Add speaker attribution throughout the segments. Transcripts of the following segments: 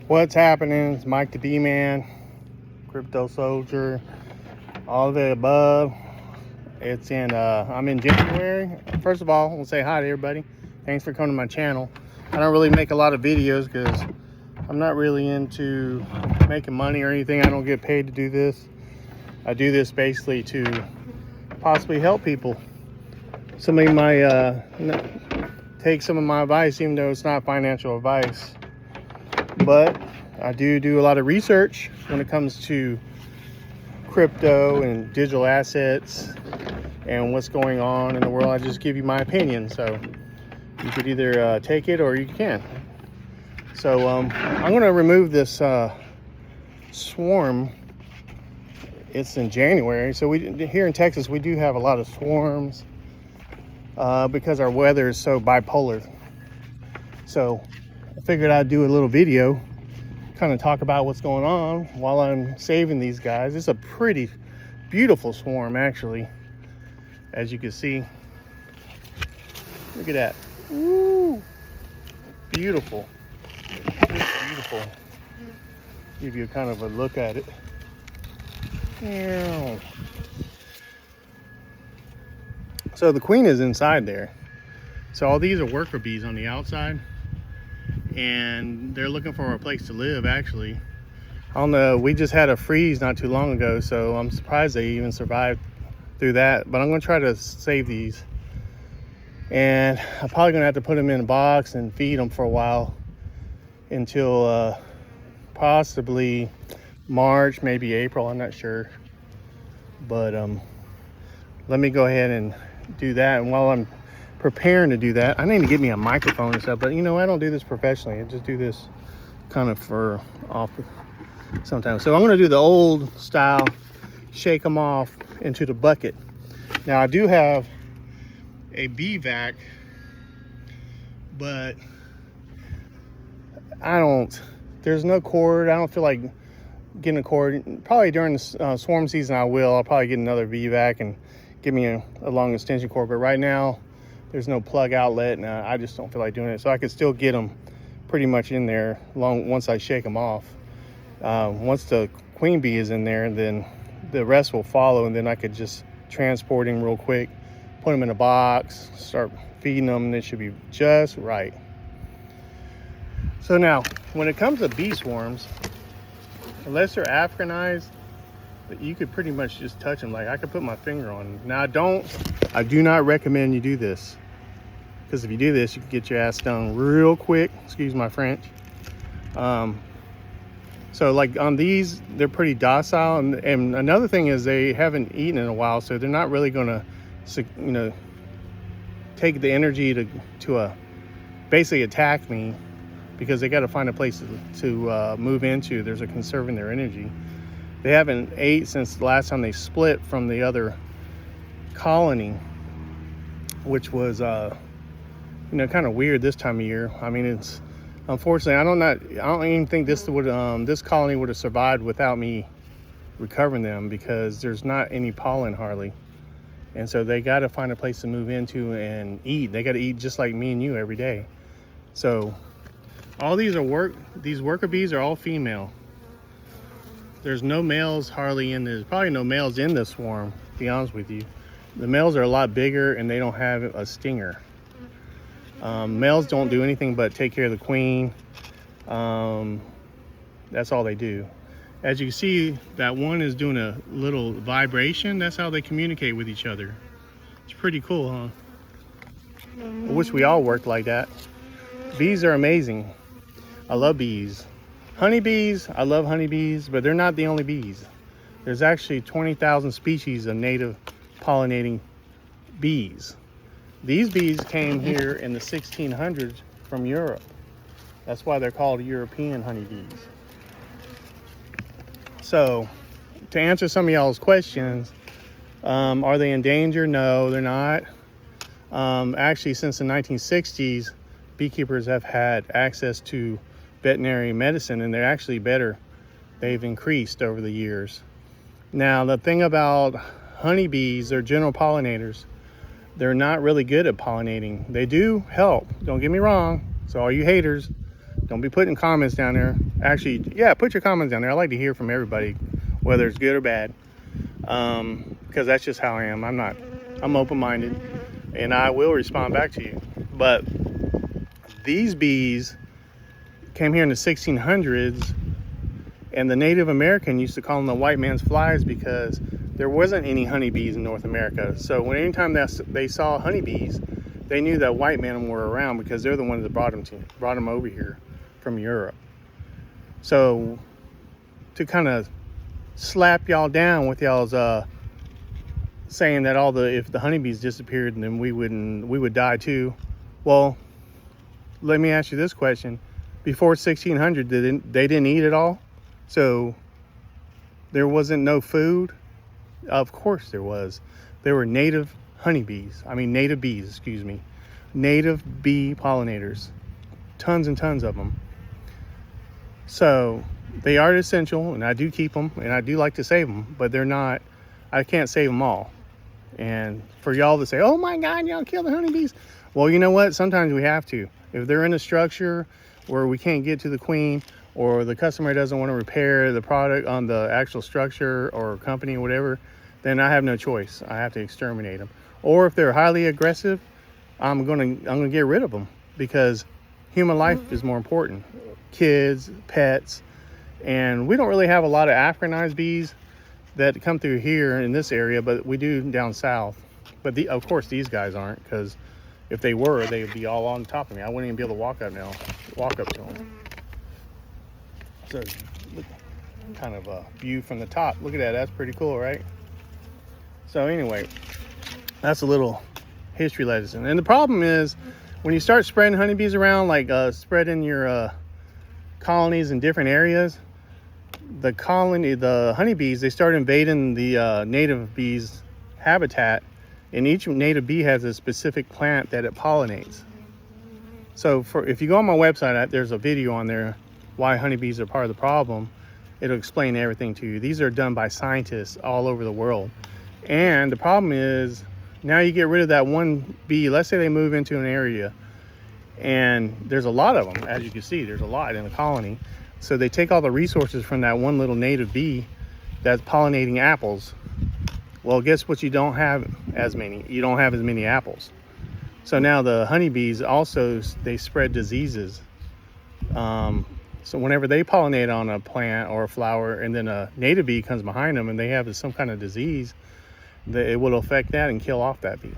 Speaker 1: What's happening? It's Mike Da Beeman, crypto soldier, all of the above. I'm in January. First of all, I want to say hi to everybody. Thanks for coming to my channel. I don't really make a lot of videos because I'm not really into making money or anything. I don't get paid to do this. I do this basically to possibly help people. Somebody might take some of my advice, even though it's not financial advice. But I do a lot of research when it comes to crypto and digital assets and what's going on in the world. I just give you my opinion, so you could either take it or you can. So I'm going to remove this swarm. It's in January, so here in Texas we do have a lot of swarms because our weather is so bipolar. So I figured I'd do a little video, kind of talk about what's going on while I'm saving these guys. It's a pretty beautiful swarm, actually, as you can see. Look at that. Woo! Beautiful. Beautiful. Give you kind of a look at it. So the queen is inside there. So all these are worker bees on the outside, and they're looking for a place to live, actually. I don't know, we just had a freeze not too long ago, so I'm surprised they even survived through that. But I'm going to try to save these, and I'm probably going to have to put them in a box and feed them for a while until possibly March, maybe April, I'm not sure. But let me go ahead and do that. And while I'm preparing to do that, I need to get me a microphone and stuff, but you know, I don't do this professionally. I just do this kind of for off sometimes. So I'm going to do the old style, shake them off into the bucket. Now I do have a bee vac, but there's no cord. I don't feel like getting a cord. Probably during the swarm season I will. I'll probably get another bee vac and give me a long extension cord, but right now there's no plug outlet, and I just don't feel like doing it. So I could still get them pretty much in there once I shake them off. Once the queen bee is in there, then the rest will follow, and then I could just transport them real quick, put them in a box, start feeding them, and it should be just right. So now, when it comes to bee swarms, unless they're Africanized, you could pretty much just touch them. Like I could put my finger on them. Now I do not recommend you do this, because if you do this, you can get your ass stung real quick. Excuse my French. So like on these, they're pretty docile. And another thing is they haven't eaten in a while, so they're not really gonna, you know, take the energy to basically attack me, because they got to find a place to move into. There's a conserving their energy. They haven't ate since the last time they split from the other colony, which was you know, kind of weird this time of year. I mean, it's unfortunately I don't even think this colony would have survived without me recovering them, because there's not any pollen hardly, and so they got to find a place to move into and eat. They got to eat just like me and you every day. So all these worker bees are all female. There's no males hardly in this. Probably no males in this swarm, to be honest with you. The males are a lot bigger and they don't have a stinger. Males don't do anything but take care of the queen. That's all they do. As you can see, that one is doing a little vibration. That's how they communicate with each other. It's pretty cool, huh? I wish we all worked like that. Bees are amazing. I love bees. Honeybees, I love honeybees, but they're not the only bees. There's actually 20,000 species of native pollinating bees. These bees came here in the 1600s from Europe. That's why they're called European honeybees. So, to answer some of y'all's questions, are they in danger? No, they're not. Actually, since the 1960s, beekeepers have had access to veterinary medicine, and they're actually better. They've increased over the years. Now, the thing about honeybees, they're general pollinators. They're not really good at pollinating. They do help, don't get me wrong. So all you haters, Don't be putting comments down there. Actually, yeah, put your comments down there. I like to hear from everybody, whether it's good or bad, because that's just how I am. I'm open-minded, and I will respond back to you. But these bees came here in the 1600s, and the Native American used to call them the white man's flies because there wasn't any honeybees in North America. So anytime they saw honeybees, they knew that white men were around because they're the ones that brought them over here from Europe. So to kind of slap y'all down with y'all's saying that if the honeybees disappeared, then we would die too. Well, let me ask you this question: before 1600, they didn't eat at all? So there wasn't no food? Of course there was. There were native bees, native bee pollinators, tons and tons of them. So they are essential, and I do keep them, and I do like to save them, but I can't save them all. And for y'all to say, oh my God, y'all kill the honeybees. Well, you know what? Sometimes we have to. If they're in a structure where we can't get to the queen, or the customer doesn't want to repair the product on the actual structure or company or whatever, then I have no choice. I have to exterminate them. Or if they're highly aggressive, I'm gonna get rid of them, because human life is more important. Kids, pets, and we don't really have a lot of Africanized bees that come through here in this area, but we do down south. But of course these guys aren't, because if they were, they would be all on top of me. I wouldn't even be able to walk up to them. So look, kind of a view from the top. Look at that. That's pretty cool, right? So anyway, that's a little history lesson. And the problem is, when you start spreading honeybees around, like spreading your colonies in different areas, the honeybees, they start invading the native bees' habitat, and each native bee has a specific plant that it pollinates. So if you go on my website, there's a video on there, why honeybees are part of the problem. It'll explain everything to you. These are done by scientists all over the world. And the problem is, now you get rid of that one bee. Let's say they move into an area, and there's a lot of them. As you can see, there's a lot in the colony. So they take all the resources from that one little native bee that's pollinating apples. Well, guess what? You don't have as many. You don't have as many apples. So now the honeybees also, they spread diseases. So whenever they pollinate on a plant or a flower, and then a native bee comes behind them and they have some kind of disease, it will affect that and kill off that bee.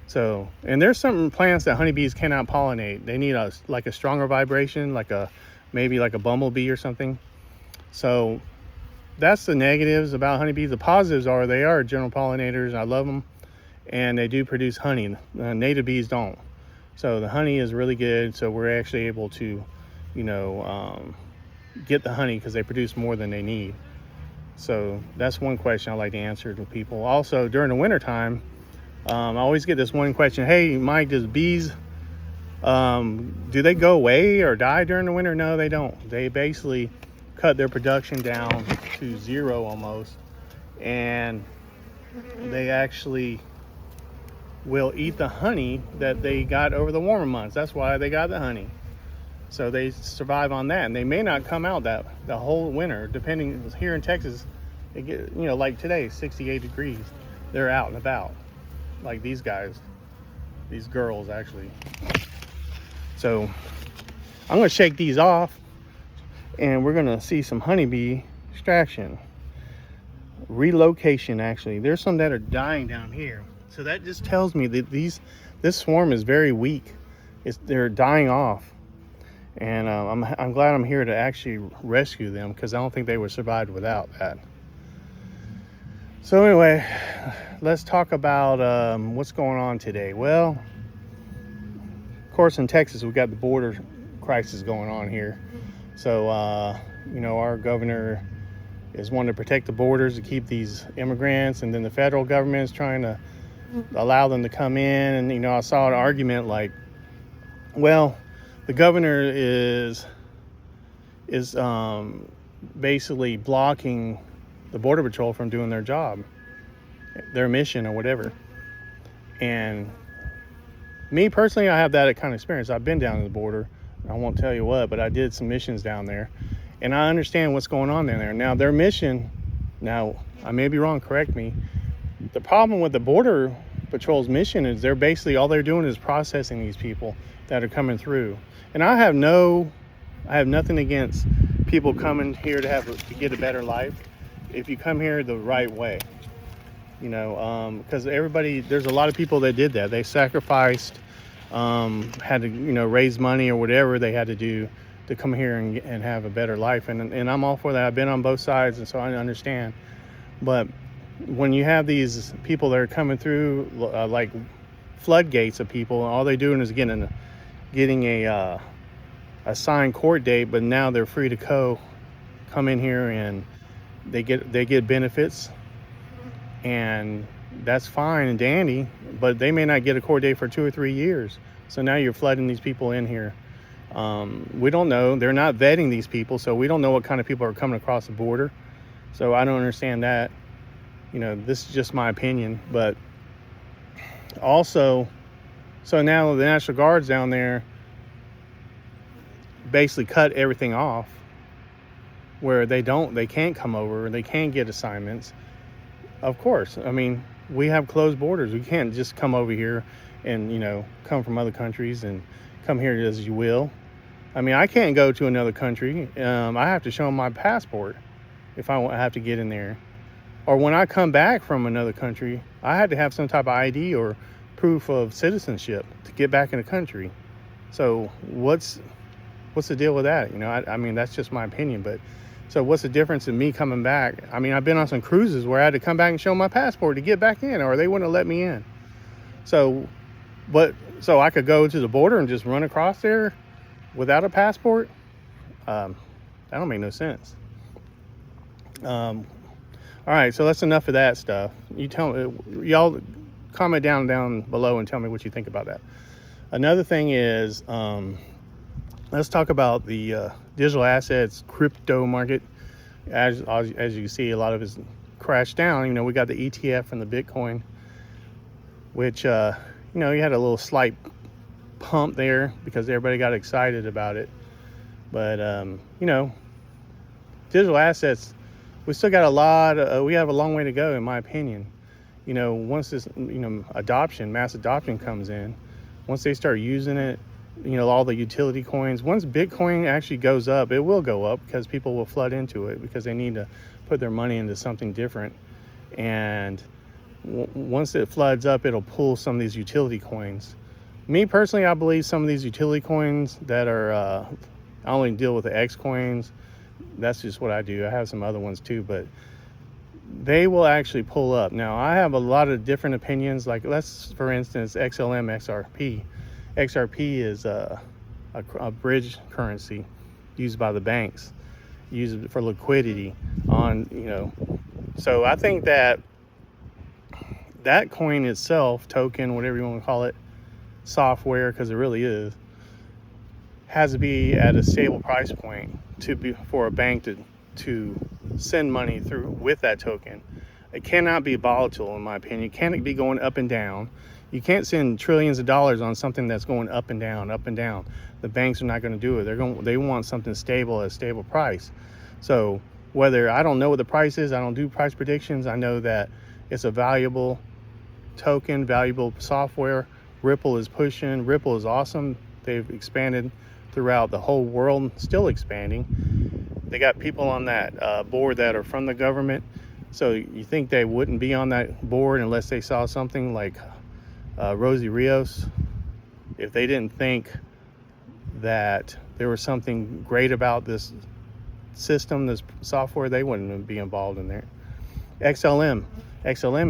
Speaker 1: So, and there's some plants that honeybees cannot pollinate. They need a stronger vibration, maybe like a bumblebee or something. So that's the negatives about honeybees. The positives are they are general pollinators. I love them, and they do produce honey. Native bees don't. So the honey is really good. So we're actually able to, get the honey because they produce more than they need. So that's one question I like to answer to people. Also, during the winter time, I always get this one question: hey Mike, does bees do they go away or die during the winter? No, they don't. They basically cut their production down to zero almost, and they actually will eat the honey that they got over the warmer months. That's why they got the honey. So they survive on that, and they may not come out the whole winter. Depending, here in Texas, it get, like today, 68 degrees. They're out and about, like these guys, these girls actually. So I'm gonna shake these off, and we're gonna see some honeybee extraction, relocation. Actually, there's some that are dying down here. So that just tells me that this swarm is very weak. They're dying off. And I'm glad I'm here to actually rescue them, because I don't think they would survive without that. So anyway, let's talk about what's going on today. Well, of course, in Texas, we've got the border crisis going on here. So, our governor is wanting to protect the borders to keep these immigrants, and then the federal government is trying to allow them to come in. And, I saw an argument like, well, the governor is basically blocking the Border Patrol from doing their job, their mission or whatever. And me personally, I have that kind of experience. I've been down to the border I won't tell you what, but I did some missions down there, and I understand what's going on down there. Now their mission, now I may be wrong, correct me. The problem with the Border Patrol's mission is they're basically, all they're doing is processing these people that are coming through. And I have nothing against people coming here to get a better life if you come here the right way. Because there's a lot of people that did that. They sacrificed, had to, raise money or whatever they had to do to come here and have a better life. And I'm all for that. I've been on both sides, and so I understand. But when you have these people that are coming through like floodgates of people, all they're doing is getting a signed court date, but now they're free to come in here and they get benefits, and that's fine and dandy, but they may not get a court date for 2 or 3 years. So now you're flooding these people in here. We don't know. They're not vetting these people, so we don't know what kind of people are coming across the border. So I don't understand that. This is just my opinion. But also, so now the National Guard's down there basically cut everything off where they can't come over, they can't get assignments. Of course, I mean, we have closed borders. We can't just come over here and, come from other countries and come here as you will. I mean, I can't go to another country. I have to show them my passport if I have to get in there. Or when I come back from another country, I had to have some type of ID or proof of citizenship to get back in the country. So what's the deal with that? I mean, that's just my opinion. But so what's the difference in me coming back? I mean, I've been on some cruises where I had to come back and show my passport to get back in, or they wouldn't have let me in. So I could go to the border and just run across there without a passport? That don't make no sense. All right, so that's enough of that stuff. You tell me, y'all comment down below and tell me what you think about that. Another thing is, let's talk about the digital assets crypto market. As you can see, a lot of it's crashed down. We got the ETF and the Bitcoin, which, you had a little slight pump there because everybody got excited about it. But, digital assets, we still got we have a long way to go, in my opinion. Once this, mass adoption comes in, once they start using it, all the utility coins, once Bitcoin actually goes up, it will go up because people will flood into it because they need to put their money into something different. And once it floods up, it'll pull some of these utility coins. Me personally, I believe some of these utility coins that are, I only deal with the X coins. That's just what I do. I have some other ones too, but they will actually pull up. Now, I have a lot of different opinions. Like, let's, for instance, XLM XRP. XRP is a bridge currency used by the banks, used for liquidity So I think that coin itself, token, whatever you want to call it, software, because it really is, has to be at a stable price point for a bank to send money through with that token. It cannot be volatile, in my opinion. It can't be going up and down. You can't send trillions of dollars on something that's going up and down, up and down. The banks are not going to do it. They want something stable at a stable price. So I don't know what the price is, I don't do price predictions. I know that it's a valuable token, valuable software. Ripple is pushing. Ripple is awesome. They've expanded throughout the whole world, still expanding. They got people on that board that are from the government. So you think they wouldn't be on that board unless they saw something like Rosie Rios? If they didn't think that there was something great about this system, this software, they wouldn't be involved in there. XLM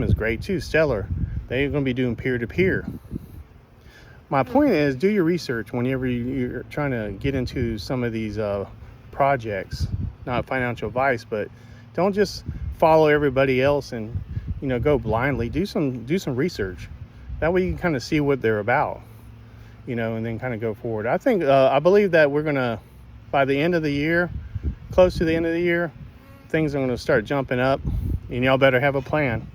Speaker 1: is great too, stellar. They're going to be doing peer-to-peer. My point is, do your research whenever you're trying to get into some of these projects. Not financial advice, but don't just follow everybody else and go blindly. Do some research. That way you can kind of see what they're about, and then kind of go forward. I believe that we're gonna, by the end of the year, close to the end of the year, things are gonna start jumping up, and y'all better have a plan.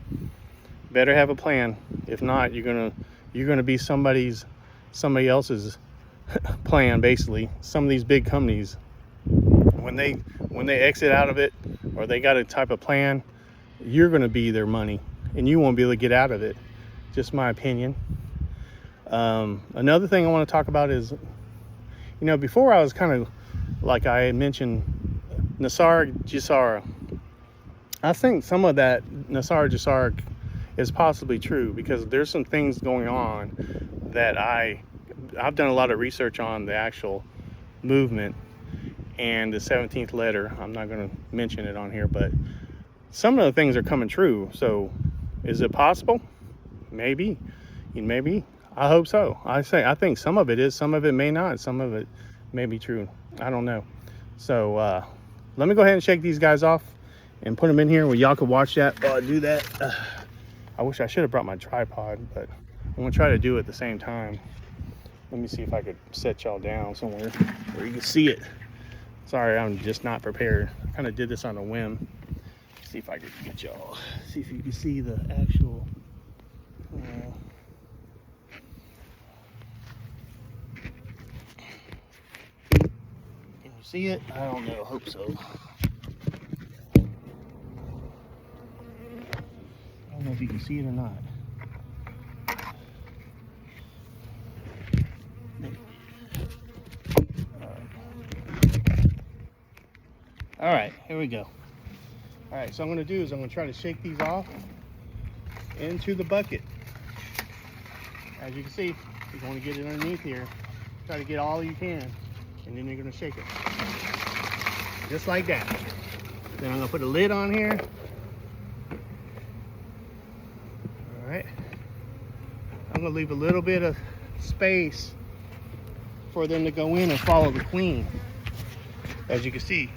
Speaker 1: If not, you're gonna be somebody else's plan. Basically, some of these big companies, when they exit out of it, or they got a type of plan, you're going to be their money and you won't be able to get out of it. Just my opinion. Another thing I want to talk about is, before I was kind of, like I had mentioned, Nasara Jisara. I think some of that Nasara Jisara is possibly true, because there's some things going on that I've done a lot of research on the actual movement and the 17th letter. I'm not going to mention it on here, but some of the things are coming true. So is it possible? Maybe. I hope so. I think some of it is, some of it may not, some of it may be true. I don't know. So let me go ahead and shake these guys off and put them in here where y'all can watch that while I do that. I wish I should have brought my tripod, but I'm gonna try to do it at the same time. Let me see if I could set y'all down somewhere where you can see it. Sorry, I'm just not prepared. I kind of did this on a whim. See if I could get y'all, see if you can see the actual can you see it? I don't know, hope so. I don't know if you can see it or not. All right, here we go. All right, so I'm gonna do is I'm gonna try to shake these off into the bucket. As you can see, you're going to get it underneath here. Try to get all you can, and then you're gonna shake it. Just like that. Then I'm gonna put a lid on here. All right. I'm gonna leave a little bit of space for them to go in and follow the queen. As you can see,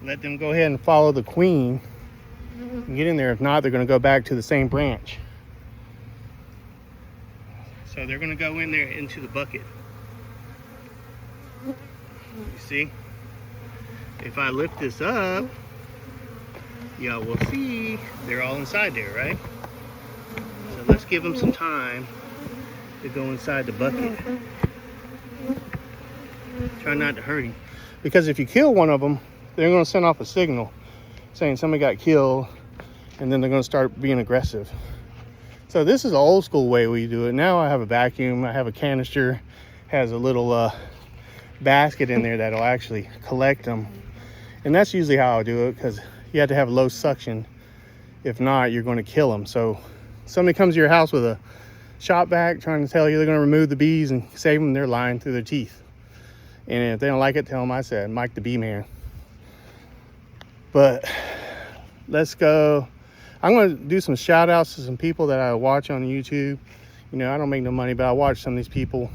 Speaker 1: let them go ahead and follow the queen and get in there. If not, they're going to go back to the same branch. So they're going to go in there into the bucket. You see? If I lift this up, y'all will see they're all inside there, right? So let's give them some time to go inside the bucket. Try not to hurt him, because if you kill one of them, they're going to send off a signal saying somebody got killed, and then they're going to start being aggressive. So this is an old school way we do it. Now I have a vacuum, I have a canister, has a little basket in there that'll actually collect them, and that's usually how I do it, because you have to have low suction. If not, you're going to kill them. So somebody comes to your house with a shop vac trying to tell you they're going to remove the bees and save them, they're lying through their teeth. And if they don't like it, tell them I said, Mike Da Beeman. But let's go. I'm going to do some shout outs to some people that I watch on YouTube. I don't make no money, but I watch some of these people.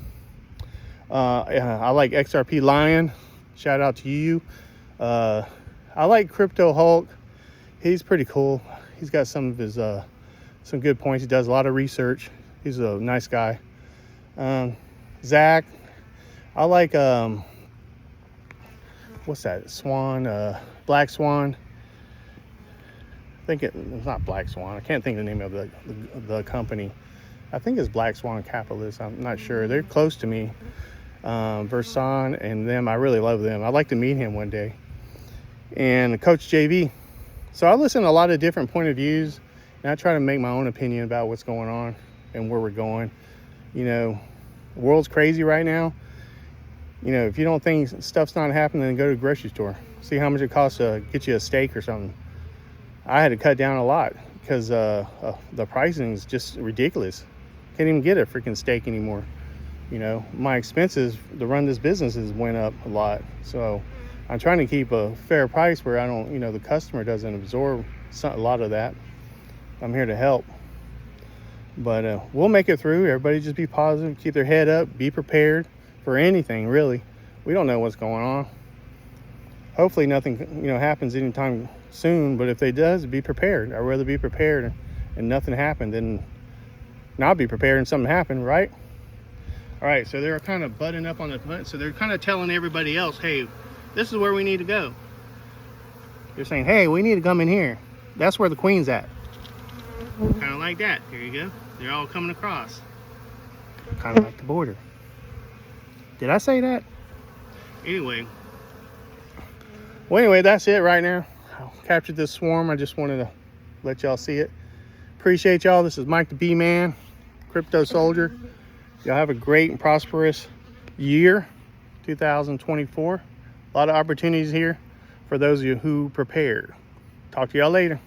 Speaker 1: I like XRP Lion. Shout out to you. I like Crypto Hulk. He's pretty cool. He's got some of his some good points. He does a lot of research. He's a nice guy. Zach. I like what's that? Swan, Black Swan. I think it's not Black Swan. I can't think of the name of the company. I think it's Black Swan Capitalist. I'm not sure. They're close to me. Versan and them, I really love them. I'd like to meet him one day. And Coach JV. So I listen to a lot of different point of views, and I try to make my own opinion about what's going on and where we're going. The world's crazy right now. If you don't think stuff's not happening, then go to the grocery store. See how much it costs to get you a steak or something. I had to cut down a lot because the pricing is just ridiculous. Can't even get a freaking steak anymore. My expenses to run this business has went up a lot. So I'm trying to keep a fair price where I don't, the customer doesn't absorb a lot of that. I'm here to help. But we'll make it through. Everybody just be positive, keep their head up, be prepared for anything, really. We don't know what's going on. Hopefully nothing, happens anytime soon, but if it does, be prepared. I'd rather be prepared and nothing happened than not be prepared and something happened, right? All right, so they're kind of butting up on the front, so they're kind of telling everybody else, hey, this is where we need to go. They're saying, hey, we need to come in here. That's where the queen's at. Kind of like that. Here you go. They're all coming across. Kind of like the border. Did I say that? Anyway. Well, anyway, that's it right now. I captured this swarm. I just wanted to let y'all see it. Appreciate y'all. This is Mike Da Beeman, Crypto Soldier. Y'all have a great and prosperous year, 2024. A lot of opportunities here for those of you who prepared. Talk to y'all later.